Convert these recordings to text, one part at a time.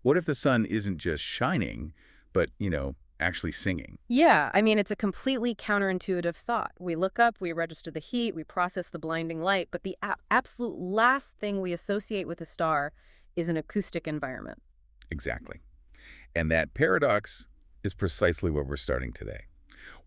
What if the sun isn't just shining, but, actually singing? Yeah, I mean, it's a completely counterintuitive thought. We look up, we register the heat, we process the blinding light, but the absolute last thing we associate with a star is an acoustic environment. Exactly. And that paradox is precisely where we're starting today.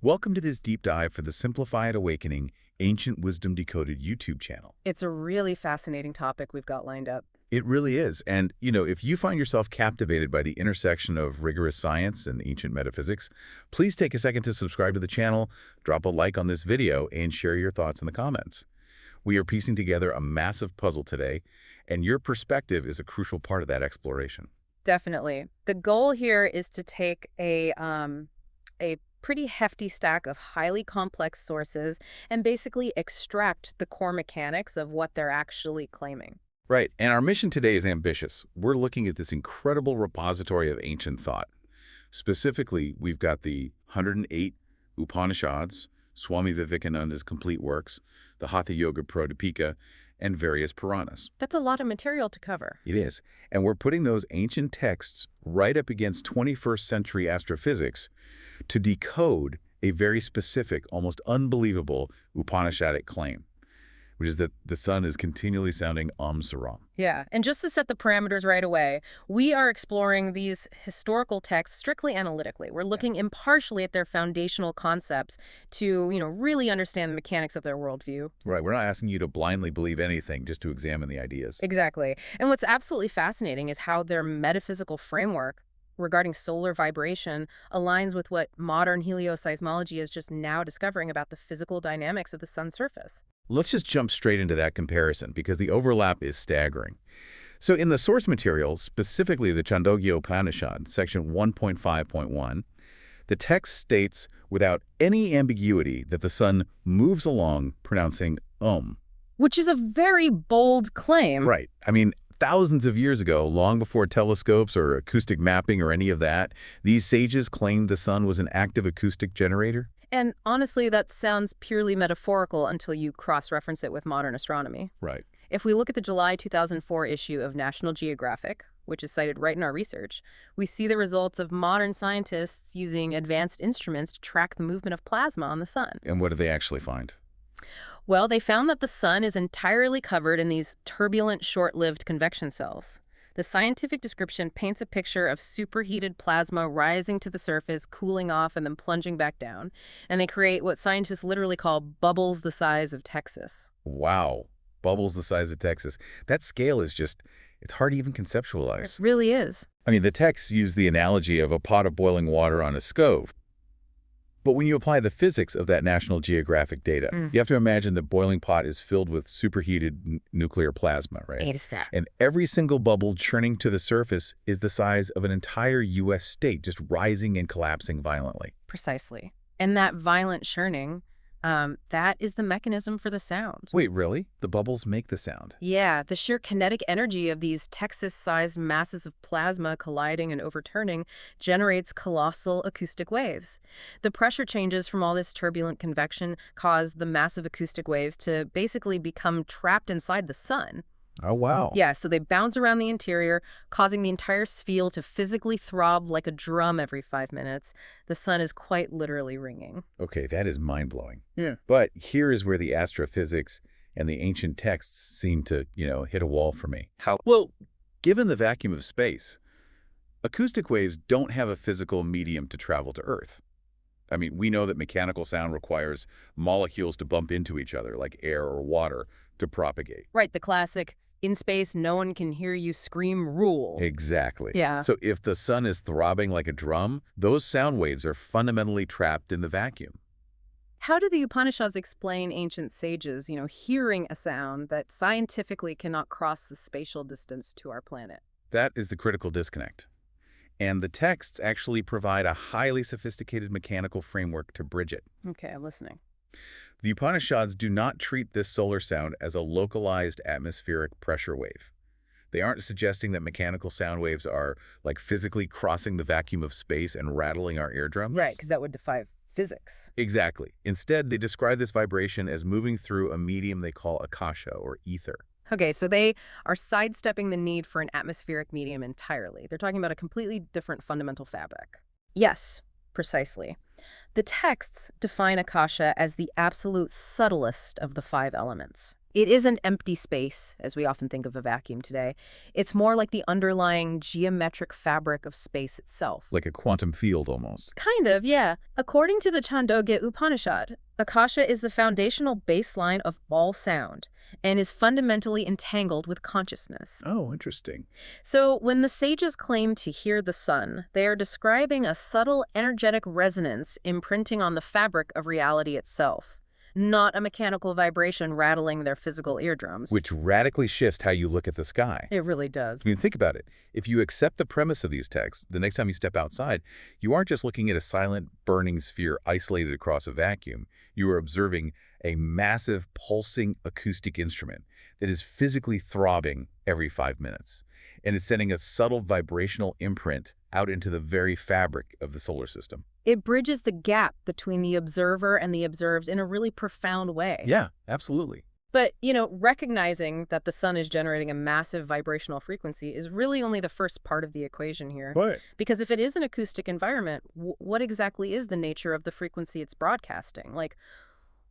Welcome to this deep dive for the Simplified Awakening Ancient Wisdom Decoded YouTube channel. It's a really fascinating topic we've got lined up. It really is. And, if you find yourself captivated by the intersection of rigorous science and ancient metaphysics, please take a second to subscribe to the channel, drop a like on this video, and share your thoughts in the comments. We are piecing together a massive puzzle today, and your perspective is a crucial part of that exploration. Definitely. The goal here is to take a pretty hefty stack of highly complex sources and basically extract the core mechanics of what they're actually claiming. Right, and our mission today is ambitious. We're looking at this incredible repository of ancient thought. Specifically, we've got the 108 Upanishads, Swami Vivekananda's complete works, the Hatha Yoga Pradipika, and various Puranas. That's a lot of material to cover. It is, and we're putting those ancient texts right up against 21st century astrophysics to decode a very specific, almost unbelievable Upanishadic claim, which is that the sun is continually sounding saram. Yeah, and just to set the parameters right away, we are exploring these historical texts strictly analytically. We're looking impartially at their foundational concepts to, really understand the mechanics of their worldview. Right, we're not asking you to blindly believe anything, just to examine the ideas. Exactly. And what's absolutely fascinating is how their metaphysical framework regarding solar vibration aligns with what modern helioseismology is just now discovering about the physical dynamics of the sun's surface. Let's just jump straight into that comparison because the overlap is staggering. So in the source material, specifically the Chhandogya Upanishad, section 1.5.1, the text states without any ambiguity that the sun moves along pronouncing Om. Which is a very bold claim. Right. I mean, thousands of years ago, long before telescopes or acoustic mapping or any of that, these sages claimed the sun was an active acoustic generator. And honestly, that sounds purely metaphorical until you cross-reference it with modern astronomy. Right. If we look at the July 2004 issue of National Geographic, which is cited right in our research, we see the results of modern scientists using advanced instruments to track the movement of plasma on the sun. And what did they actually find? Well, they found that the sun is entirely covered in these turbulent, short-lived convection cells. The scientific description paints a picture of superheated plasma rising to the surface, cooling off, and then plunging back down. And they create what scientists literally call bubbles the size of Texas. Wow. Bubbles the size of Texas. That scale is just, it's hard to even conceptualize. It really is. I mean, the texts use the analogy of a pot of boiling water on a stove. But when you apply the physics of that National Geographic data, you have to imagine the boiling pot is filled with superheated nuclear plasma, right? Exactly. And every single bubble churning to the surface is the size of an entire U.S. state, just rising and collapsing violently. Precisely. And that violent churning, that is the mechanism for the sound. Wait, really? The bubbles make the sound? Yeah, the sheer kinetic energy of these Texas-sized masses of plasma colliding and overturning generates colossal acoustic waves. The pressure changes from all this turbulent convection cause the massive acoustic waves to basically become trapped inside the sun. Oh, wow. Yeah, so they bounce around the interior, causing the entire sphere to physically throb like a drum every 5 minutes. The sun is quite literally ringing. Okay, that is mind-blowing. Yeah. But here is where the astrophysics and the ancient texts seem to, hit a wall for me. How? Well, given the vacuum of space, acoustic waves don't have a physical medium to travel to Earth. I mean, we know that mechanical sound requires molecules to bump into each other, like air or water, to propagate. Right, the classic, in space, no one can hear you scream rule. Exactly. Yeah. So if the sun is throbbing like a drum, those sound waves are fundamentally trapped in the vacuum. How do the Upanishads explain ancient sages, hearing a sound that scientifically cannot cross the spatial distance to our planet? That is the critical disconnect. And the texts actually provide a highly sophisticated mechanical framework to bridge it. Okay, I'm listening. The Upanishads do not treat this solar sound as a localized atmospheric pressure wave. They aren't suggesting that mechanical sound waves are, like, physically crossing the vacuum of space and rattling our eardrums. Right, because that would defy physics. Exactly. Instead, they describe this vibration as moving through a medium they call Akasha, or ether. Okay, so they are sidestepping the need for an atmospheric medium entirely. They're talking about a completely different fundamental fabric. Yes, precisely. The texts define Akasha as the absolute subtlest of the five elements. It isn't empty space, as we often think of a vacuum today. It's more like the underlying geometric fabric of space itself. Like a quantum field, almost. Kind of, yeah. According to the Chhandogya Upanishad, Akasha is the foundational baseline of all sound and is fundamentally entangled with consciousness. Oh, interesting. So when the sages claim to hear the sun, they are describing a subtle energetic resonance imprinting on the fabric of reality itself, not a mechanical vibration rattling their physical eardrums. Which radically shifts how you look at the sky. It really does. I mean, think about it. If you accept the premise of these texts, the next time you step outside, you aren't just looking at a silent, burning sphere isolated across a vacuum. You are observing a massive, pulsing acoustic instrument that is physically throbbing every 5 minutes. And it's sending a subtle vibrational imprint out into the very fabric of the solar system. It bridges the gap between the observer and the observed in a really profound way. Yeah, absolutely. But, recognizing that the sun is generating a massive vibrational frequency is really only the first part of the equation here. Right. Because if it is an acoustic environment, what exactly is the nature of the frequency it's broadcasting? Like,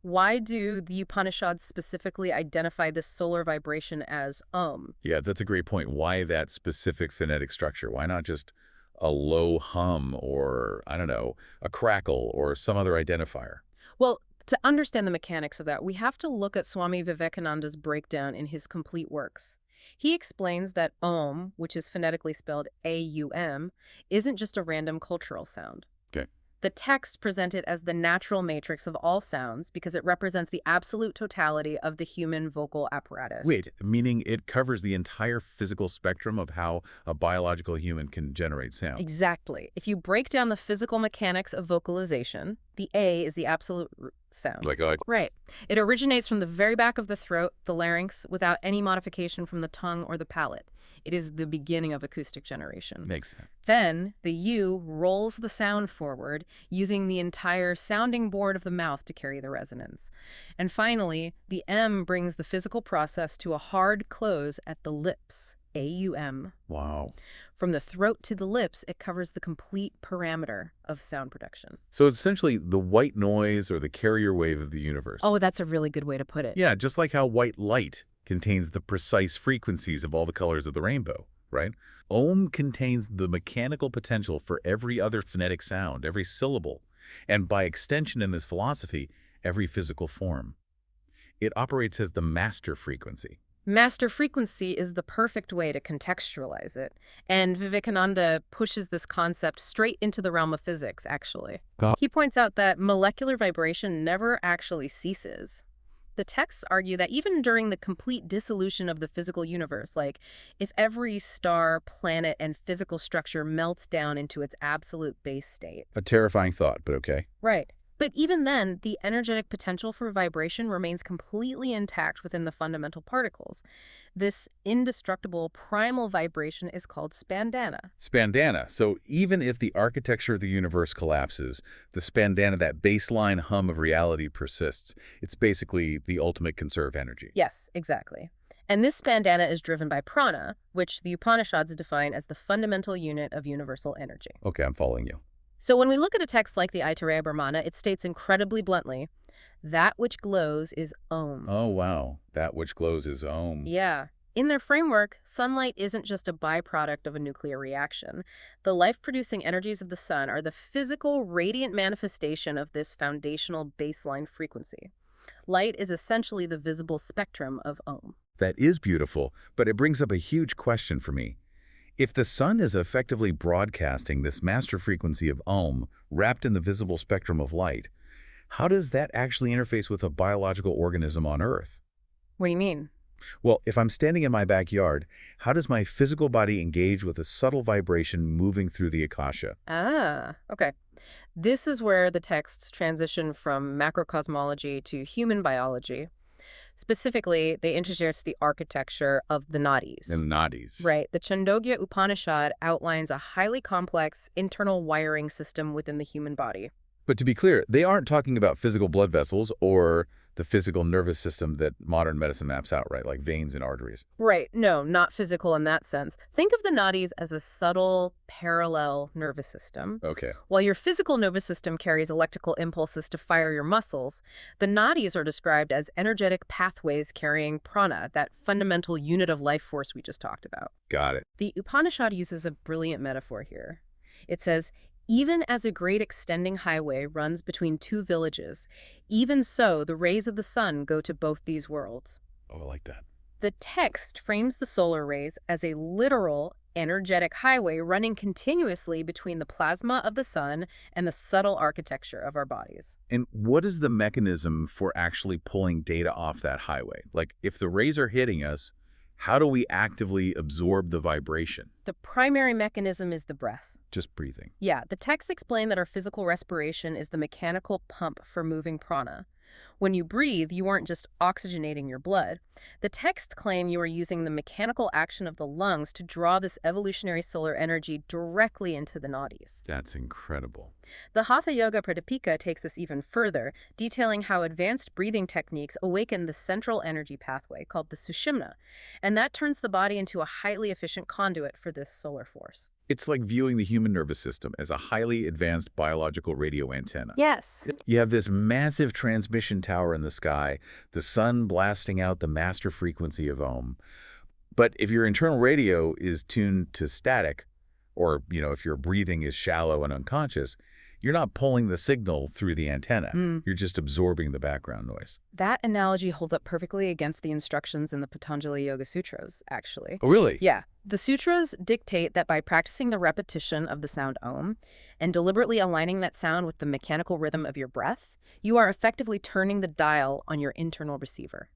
why do the Upanishads specifically identify this solar vibration as Yeah, that's a great point. Why that specific phonetic structure? Why not just a low hum or, I don't know, a crackle or some other identifier? Well, to understand the mechanics of that, we have to look at Swami Vivekananda's breakdown in his complete works. He explains that Om, which is phonetically spelled A-U-M, isn't just a random cultural sound. Okay. The text presents it as the natural matrix of all sounds because it represents the absolute totality of the human vocal apparatus. Wait, meaning it covers the entire physical spectrum of how a biological human can generate sound? Exactly. If you break down the physical mechanics of vocalization, the A is the absolute sound. Like, Right. It originates from the very back of the throat, the larynx, without any modification from the tongue or the palate. It is the beginning of acoustic generation. makes sense. Then, the U rolls the sound forward, using the entire sounding board of the mouth to carry the resonance. And finally, the M brings the physical process to a hard close at the lips, A-U-M. Wow. From the throat to the lips, it covers the complete parameter of sound production. So it's essentially the white noise or the carrier wave of the universe. Oh, that's a really good way to put it. Yeah, just like how white light contains the precise frequencies of all the colors of the rainbow, right? Om contains the mechanical potential for every other phonetic sound, every syllable, and by extension in this philosophy, every physical form. It operates as the master frequency. Master frequency is the perfect way to contextualize it, and Vivekananda pushes this concept straight into the realm of physics, actually. He points out that molecular vibration never actually ceases. The texts argue that even during the complete dissolution of the physical universe, like if every star, planet, and physical structure melts down into its absolute base state. A terrifying thought, but okay. Right. But even then, the energetic potential for vibration remains completely intact within the fundamental particles. This indestructible primal vibration is called Spandana. Spandana. So even if the architecture of the universe collapses, the Spandana, that baseline hum of reality persists. It's basically the ultimate conserve energy. Yes, exactly. And this Spandana is driven by Prana, which the Upanishads define as the fundamental unit of universal energy. Okay, I'm following you. So when we look at a text like the Aitareya Brahmana, it states incredibly bluntly, that which glows is Om. Oh, wow. That which glows is Om. Yeah. In their framework, sunlight isn't just a byproduct of a nuclear reaction. The life-producing energies of the sun are the physical, radiant manifestation of this foundational baseline frequency. Light is essentially the visible spectrum of Om. That is beautiful, but it brings up a huge question for me. If the sun is effectively broadcasting this master frequency of Om wrapped in the visible spectrum of light, how does that actually interface with a biological organism on Earth? What do you mean? Well, if I'm standing in my backyard, how does my physical body engage with a subtle vibration moving through the Akasha? Ah, okay. This is where the texts transition from macrocosmology to human biology. Specifically, they introduce the architecture of the Nadis. And Nadis. Right. The Chhandogya Upanishad outlines a highly complex internal wiring system within the human body. But to be clear, they aren't talking about physical blood vessels or the physical nervous system that modern medicine maps out, right? Like veins and arteries. Right. No, not physical in that sense. Think of the nadis as a subtle, parallel nervous system. Okay. While your physical nervous system carries electrical impulses to fire your muscles, the nadis are described as energetic pathways carrying prana, that fundamental unit of life force we just talked about. Got it. The Upanishad uses a brilliant metaphor here. It says, even as a great extending highway runs between two villages, even so the rays of the sun go to both these worlds. Oh, I like that. The text frames the solar rays as a literal, energetic highway running continuously between the plasma of the sun and the subtle architecture of our bodies. And what is the mechanism for actually pulling data off that highway? Like, if the rays are hitting us, how do we actively absorb the vibration? The primary mechanism is the breath. Just breathing. Yeah, the texts explain that our physical respiration is the mechanical pump for moving prana. When you breathe, you aren't just oxygenating your blood. The texts claim you are using the mechanical action of the lungs to draw this evolutionary solar energy directly into the nadis. That's incredible. The Hatha Yoga Pradipika takes this even further, detailing how advanced breathing techniques awaken the central energy pathway called the sushumna, and that turns the body into a highly efficient conduit for this solar force. It's like viewing the human nervous system as a highly advanced biological radio antenna. Yes. You have this massive transmission tower in the sky, the sun blasting out the master frequency of Om. But if your internal radio is tuned to static, or, if your breathing is shallow and unconscious, you're not pulling the signal through the antenna. You're just absorbing the background noise. That analogy holds up perfectly against the instructions in the Patanjali Yoga Sutras, actually. Oh, really? Yeah. The sutras dictate that by practicing the repetition of the sound Om and deliberately aligning that sound with the mechanical rhythm of your breath, you are effectively turning the dial on your internal receiver.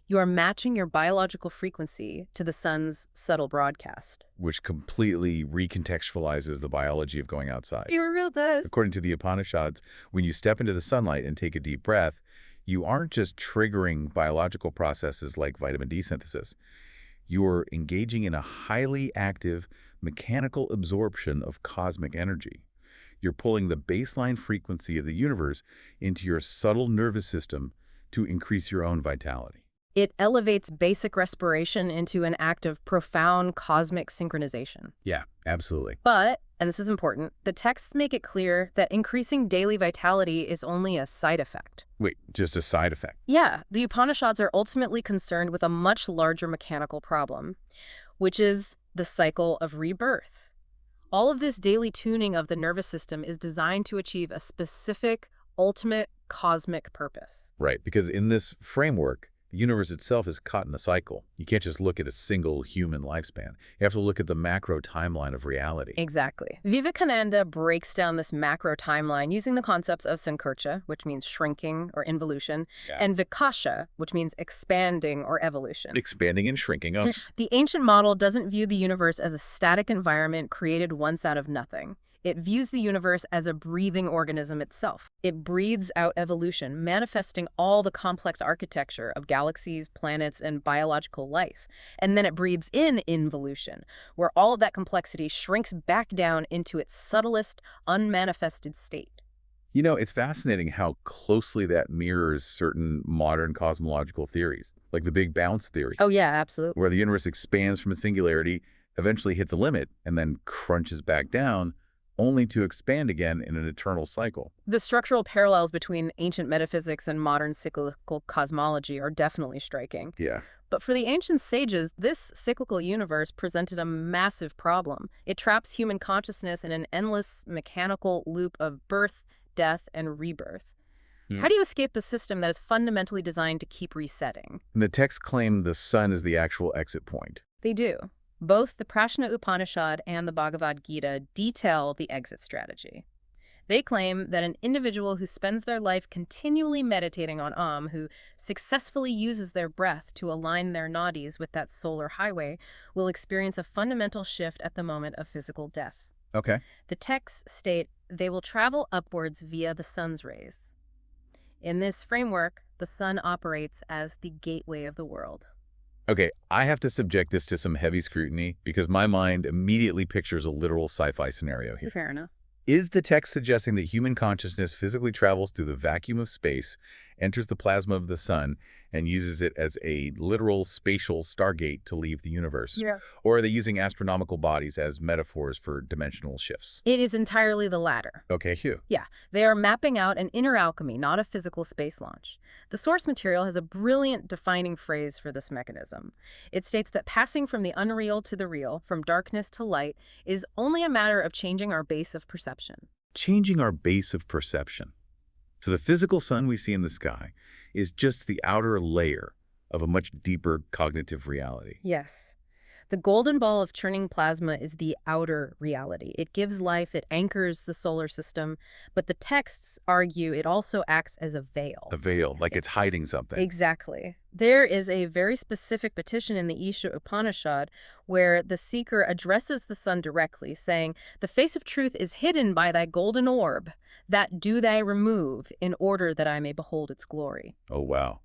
You are matching your biological frequency to the sun's subtle broadcast. Which completely recontextualizes the biology of going outside. It real does. According to the Upanishads, when you step into the sunlight and take a deep breath, you aren't just triggering biological processes like vitamin D synthesis. You're engaging in a highly active mechanical absorption of cosmic energy. You're pulling the baseline frequency of the universe into your subtle nervous system to increase your own vitality. It elevates basic respiration into an act of profound cosmic synchronization. Yeah, absolutely. But, and this is important, the texts make it clear that increasing daily vitality is only a side effect. Wait, just a side effect? Yeah, the Upanishads are ultimately concerned with a much larger mechanical problem, which is the cycle of rebirth. All of this daily tuning of the nervous system is designed to achieve a specific, ultimate cosmic purpose. Right, because in this framework, the universe itself is caught in a cycle. You can't just look at a single human lifespan. You have to look at the macro timeline of reality. Exactly. Vivekananda breaks down this macro timeline using the concepts of Sankarcha, which means shrinking or involution, and Vikasha, which means expanding or evolution. Expanding and shrinking. Oh. The ancient model doesn't view the universe as a static environment created once out of nothing. It views the universe as a breathing organism itself. It breathes out evolution, manifesting all the complex architecture of galaxies, planets, and biological life. And then it breathes in involution, where all of that complexity shrinks back down into its subtlest, unmanifested state. It's fascinating how closely that mirrors certain modern cosmological theories, like the Big Bounce theory. Oh, yeah, absolutely. Where the universe expands from a singularity, eventually hits a limit, and then crunches back down, only to expand again in an eternal cycle. The structural parallels between ancient metaphysics and modern cyclical cosmology are definitely striking. Yeah. But for the ancient sages, this cyclical universe presented a massive problem. It traps human consciousness in an endless mechanical loop of birth, death, and rebirth. How do you escape a system that is fundamentally designed to keep resetting? And the texts claim the sun is the actual exit point. They do. Both the Prana Upanishad and the Bhagavad Gita detail the exit strategy. They claim that an individual who spends their life continually meditating on Om, who successfully uses their breath to align their nadis with that solar highway, will experience a fundamental shift at the moment of physical death. Okay. The texts state they will travel upwards via the sun's rays. In this framework, the sun operates as the gateway of the world. Okay, I have to subject this to some heavy scrutiny because my mind immediately pictures a literal sci-fi scenario here. Fair enough. Is the text suggesting that human consciousness physically travels through the vacuum of space, enters the plasma of the sun, and uses it as a literal spatial stargate to leave the universe? Yeah. Or are they using astronomical bodies as metaphors for dimensional shifts? It is entirely the latter. Okay, Hugh. Yeah, they are mapping out an inner alchemy, not a physical space launch. The source material has a brilliant defining phrase for this mechanism. It states that passing from the unreal to the real, from darkness to light, is only a matter of changing our base of perception. Changing our base of perception. So the physical sun we see in the sky is just the outer layer of a much deeper cognitive reality. Yes. The golden ball of churning plasma is the outer reality. It gives life, it anchors the solar system, but the texts argue it also acts as a veil. A veil, like it's hiding something. Exactly. There is a very specific petition in the Isha Upanishad where the seeker addresses the sun directly, saying, "The face of truth is hidden by thy golden orb, that do thy remove, in order that I may behold its glory." Oh, wow.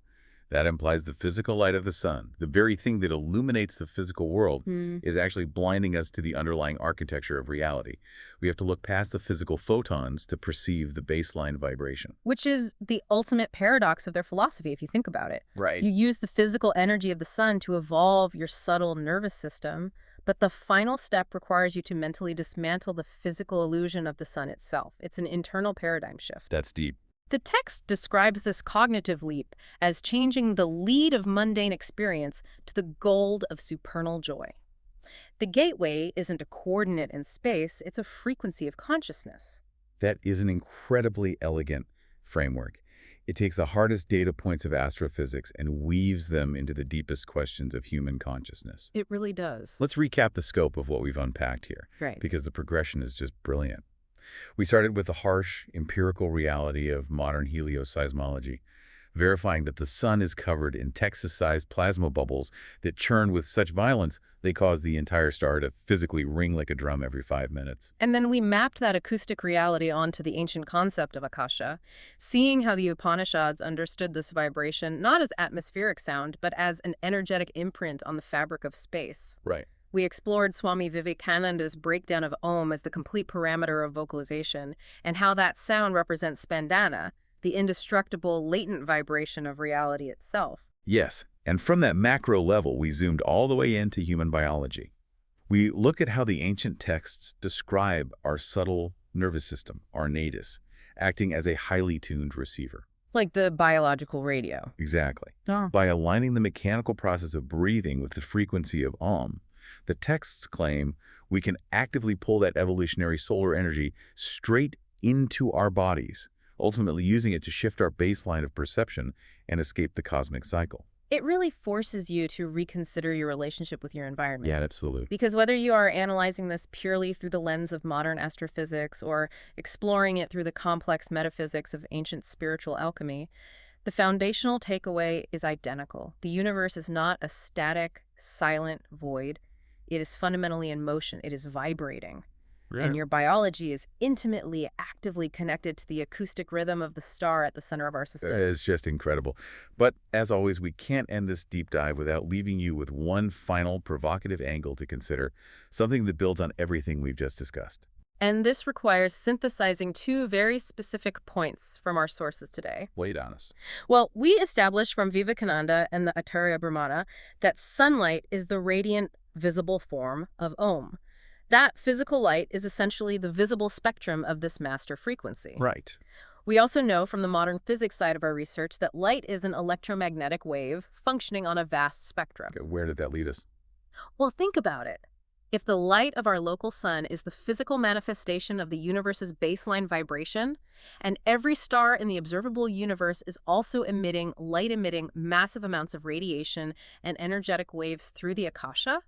That implies the physical light of the sun, the very thing that illuminates the physical world, is actually blinding us to the underlying architecture of reality. We have to look past the physical photons to perceive the baseline vibration. Which is the ultimate paradox of their philosophy, if you think about it. Right. You use the physical energy of the sun to evolve your subtle nervous system, but the final step requires you to mentally dismantle the physical illusion of the sun itself. It's an internal paradigm shift. That's deep. The text describes this cognitive leap as changing the lead of mundane experience to the gold of supernal joy. The gateway isn't a coordinate in space, it's a frequency of consciousness. That is an incredibly elegant framework. It takes the hardest data points of astrophysics and weaves them into the deepest questions of human consciousness. It really does. Let's recap the scope of what we've unpacked here, Right. because the progression is just brilliant. We started with the harsh, empirical reality of modern helioseismology, verifying that the sun is covered in Texas-sized plasma bubbles that churn with such violence they cause the entire star to physically ring like a drum every 5 minutes. And then we mapped that acoustic reality onto the ancient concept of Akasha, seeing how the Upanishads understood this vibration not as atmospheric sound, but as an energetic imprint on the fabric of space. Right. We explored Swami Vivekananda's breakdown of Om as the complete parameter of vocalization, and how that sound represents Spandana, the indestructible, latent vibration of reality itself. Yes, and from that macro level, we zoomed all the way into human biology. We looked at how the ancient texts describe our subtle nervous system, our nadis, acting as a highly tuned receiver. Like the biological radio. Exactly. Oh. By aligning the mechanical process of breathing with the frequency of Om, the texts claim we can actively pull that evolutionary solar energy straight into our bodies, ultimately using it to shift our baseline of perception and escape the cosmic cycle. It really forces you to reconsider your relationship with your environment. Yeah, absolutely. Because whether you are analyzing this purely through the lens of modern astrophysics or exploring it through the complex metaphysics of ancient spiritual alchemy, the foundational takeaway is identical. The universe is not a static, silent void. It is fundamentally in motion. It is vibrating. Yeah. And your biology is intimately, actively connected to the acoustic rhythm of the star at the center of our system. It's just incredible. But as always, we can't end this deep dive without leaving you with one final provocative angle to consider, something that builds on everything we've just discussed. And this requires synthesizing two very specific points from our sources today. Wait on us. Well, we established from Vivekananda and the Acharya Brahmana that sunlight is the radiant, visible form of Om. That physical light is essentially the visible spectrum of this master frequency. Right. We also know from the modern physics side of our research that light is an electromagnetic wave functioning on a vast spectrum. Okay, where did that lead us? Well, think about it. If the light of our local sun is the physical manifestation of the universe's baseline vibration, and every star in the observable universe is also emitting massive amounts of radiation and energetic waves through the Akasha,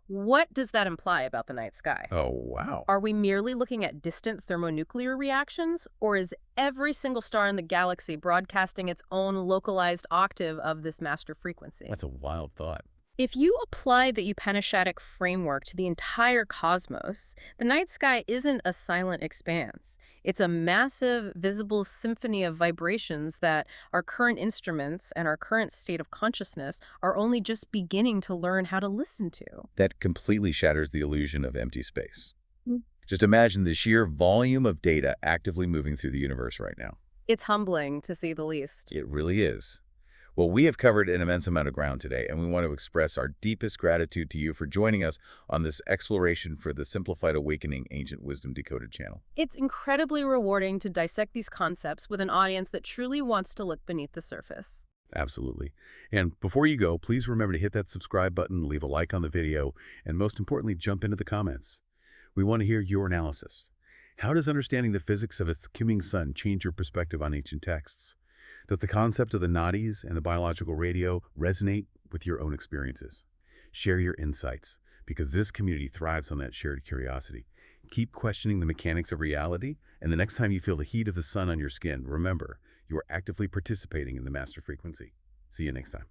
what does that imply about the night sky? Oh, wow. Are we merely looking at distant thermonuclear reactions, or is every single star in the galaxy broadcasting its own localized octave of this master frequency? That's a wild thought. If you apply the Upanishadic framework to the entire cosmos, the night sky isn't a silent expanse. It's a massive, visible symphony of vibrations that our current instruments and our current state of consciousness are only just beginning to learn how to listen to. That completely shatters the illusion of empty space. Just imagine the sheer volume of data actively moving through the universe right now. It's humbling, to say the least. It really is. Well, we have covered an immense amount of ground today, and we want to express our deepest gratitude to you for joining us on this exploration for the Simplified Awakening Ancient Wisdom Decoded channel. It's incredibly rewarding to dissect these concepts with an audience that truly wants to look beneath the surface. Absolutely. And before you go, please remember to hit that subscribe button, leave a like on the video, and most importantly, jump into the comments. We want to hear your analysis. How does understanding the physics of its skimming sun change your perspective on ancient texts? Does the concept of the Nadis and the biological radio resonate with your own experiences? Share your insights, because this community thrives on that shared curiosity. Keep questioning the mechanics of reality, and the next time you feel the heat of the sun on your skin, remember, you are actively participating in the master frequency. See you next time.